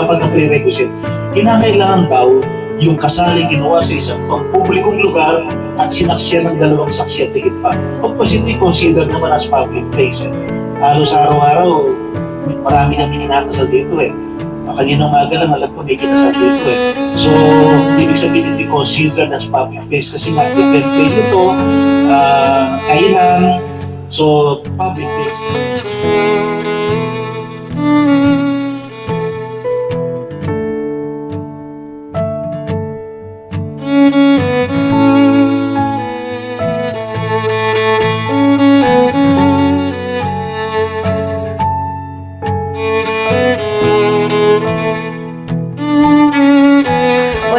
usapan ng prerequisite, kinakailangan daw yung kasali ginawa sa isang publikong lugar at sinaksyan ng dalawang saksi at higit pa. Of course, hindi considered naman as public place. Halos araw-araw, marami kami kinakasal dito eh. Kanina umaga lang, alam ko may kinasal dito eh. So, ibig sabihin hindi considered as public place kasi nga, event venue to, kainan, so public place.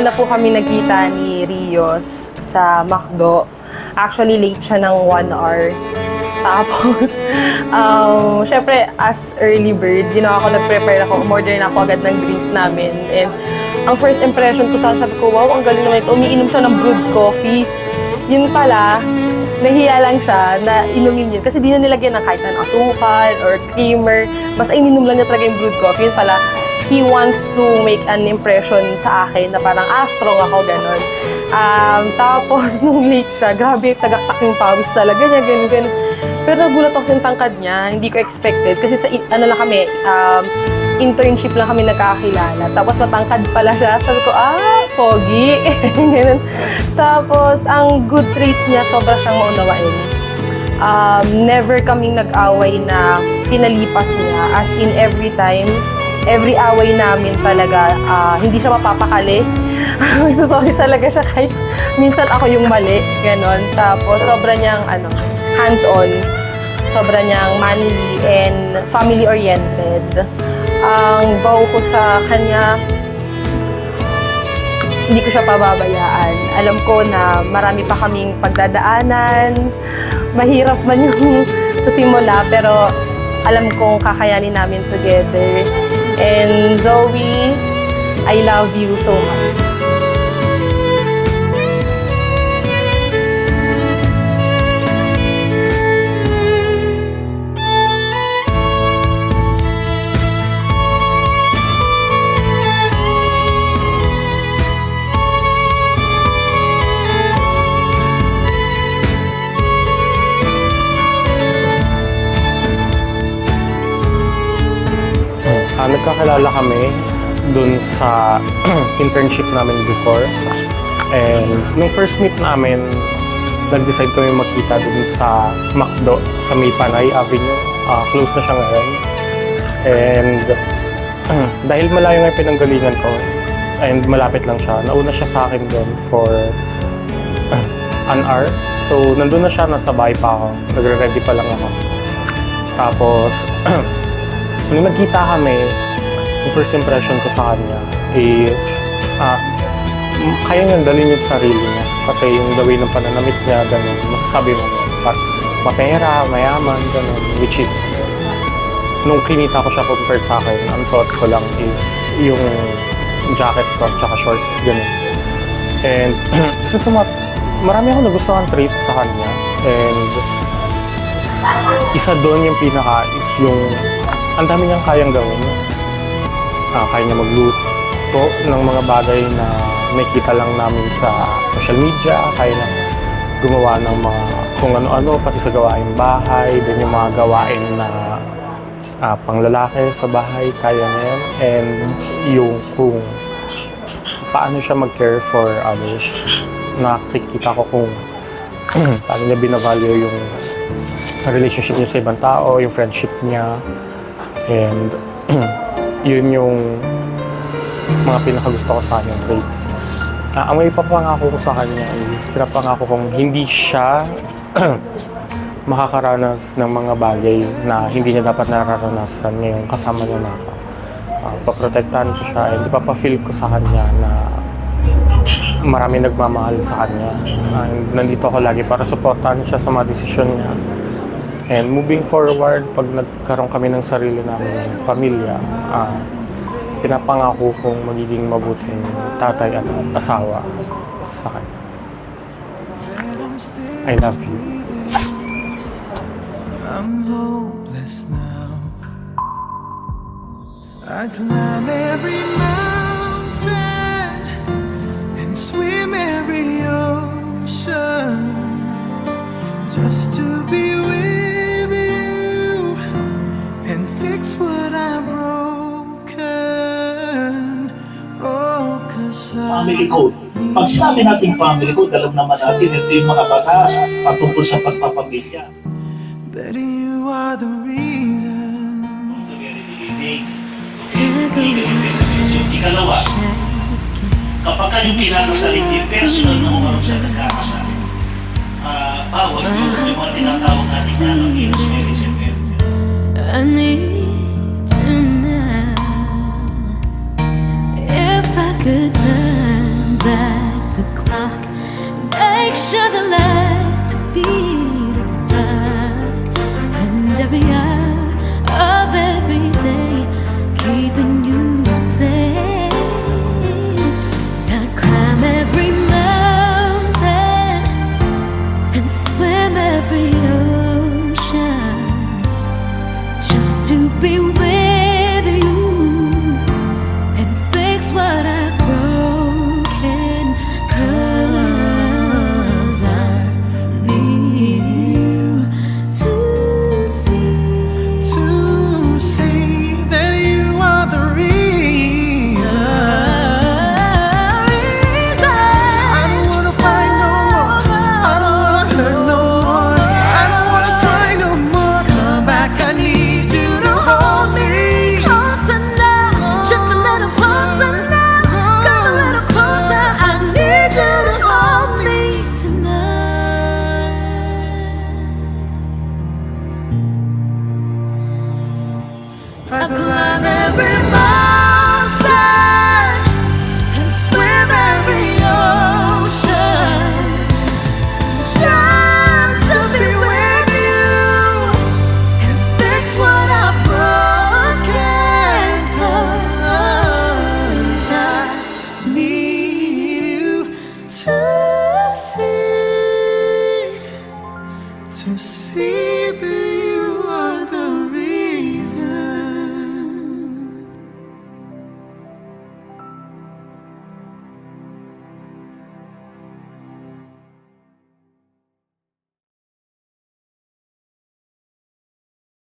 Una po kami nagkita ni Rios sa McDo. Actually, late siya ng 1 hour. Tapos, syempre, as early bird, ginawa ko, nag-prepare ako, umorder na ako agad ng drinks namin. And ang first impression ko, sabi ko, wow, ang galing naman ito. Umiinom siya ng brewed coffee. Yun pala, nahiya lang siya na inumin yun. Kasi di na nilagyan ng kahit ng asukal or creamer. Basta ininom lang niya talaga yung brewed coffee. Yun pala, he wants to make an impression sa akin na parang, strong ako, gano'n. Tapos, nung late siya, grabe, tagaktak yung pawis talaga niya, gano'n. Pero nagulat ako sa tangkad niya, hindi ko expected. Kasi sa, lang kami, internship lang kami nagkakilala. Tapos matangkad pala siya. Sabi ko, pogi. Ganun. Tapos, ang good traits niya, sobra siyang maunawain. Never kaming nag-away na pinalipas niya. As in, every time, every away namin talaga, hindi siya mapapakali. Nagsusorry talaga siya kahit minsan ako yung mali. Ganon. Tapos, sobra niyang, hands-on. Sobra niyang manly and family-oriented. Ang vow ko sa kanya, hindi ko siya pababayaan. Alam ko na marami pa kaming pagdadaanan. Mahirap man yung sa simula, pero alam kong kakayanin namin together. And Zoe, I love you so much. Nagkakilala kami dun sa internship namin before. And nung first meet namin, nag-decide kami magkita dun sa McDo, sa May Panay Avenue. Close na siya ngayon. And dahil malayo nga yung pinanggalingan ko, and malapit lang siya, nauna siya sa akin dun for an hour. So, nandun na siya, nasa bahay pa ako. Nagre-ready pa lang ako. Tapos, nung nagkita kami, yung first impression ko sa kanya is kaya niyang dalhin yung sarili niya. Kasi yung the way ng pananamit niya, ganun, masasabi mo, mapera, mayaman, ganun. Which is, nung kinita ko siya compare sa akin, ang suot ko lang is yung jacket ko, tsaka shorts, ganun. And, marami akong nagustuhan trait sa kanya. And, isa doon yung pinaka is yung ang dami niyang kayang gawin. Kaya niya magluto ng mga bagay na nakikita lang namin sa social media. Kaya niya gumawa ng mga kung ano-ano, pati sa gawain bahay. Then yung mga gawain na panglalaki sa bahay, kaya niya yan. And yung kung paano siya mag-care for others. Nakikita ko kung paano niya binavalue yung relationship niya sa ibang tao, yung friendship niya. And yun yung mga pinakagusto ko sa kanya traits. Ang may papangako ko sa kanya is pinapangako kong hindi siya makakaranas ng mga bagay na hindi niya dapat nararanasan ngayong kasama niya na ako. Paprotektahan ko siya and ipapafeel ko sa kanya na marami nagmamahal sa kanya. Nandito ako lagi para supportahan siya sa mga desisyon niya. And moving forward, pag nagkaroon kami ng sarili namin pamilya, pinapangako kong magiging mabuting tatay at asawa sa kanya. I love you. I'm hopeless now. I'd climb every mountain and swim every ocean just to be with you and fix what I'm broken. Oh, 'cause Family code. Pag sinabi nating family code, alam naman natin ito yung mga batas patungkol sa pagpapamilya. that you are the reason. From the very beginning. Ikalawa, kapag yung kinakasaling yung personal na umarap sa nagkakasal, bawal yung mga tinatawag nating non-abuse marriage and marriage. I need to know if I could turn back the clock, make sure the lights feed at the dark, spend every hour of every day keeping you safe. I climb every mountain and swim every ocean just to be with you and fix what I've broken. 'Cause I need you to see that you are the reason. I don't wanna fight no more. I don't wanna hurt no more. I don't wanna try no more. Come back, I need you to hold me. Closer now, just a little closer now. Come a little closer, I need you to hold me tonight. I climb every mountain and swim every ocean just to be with you and fix what I've broken. 'Cause I Need you to see to see.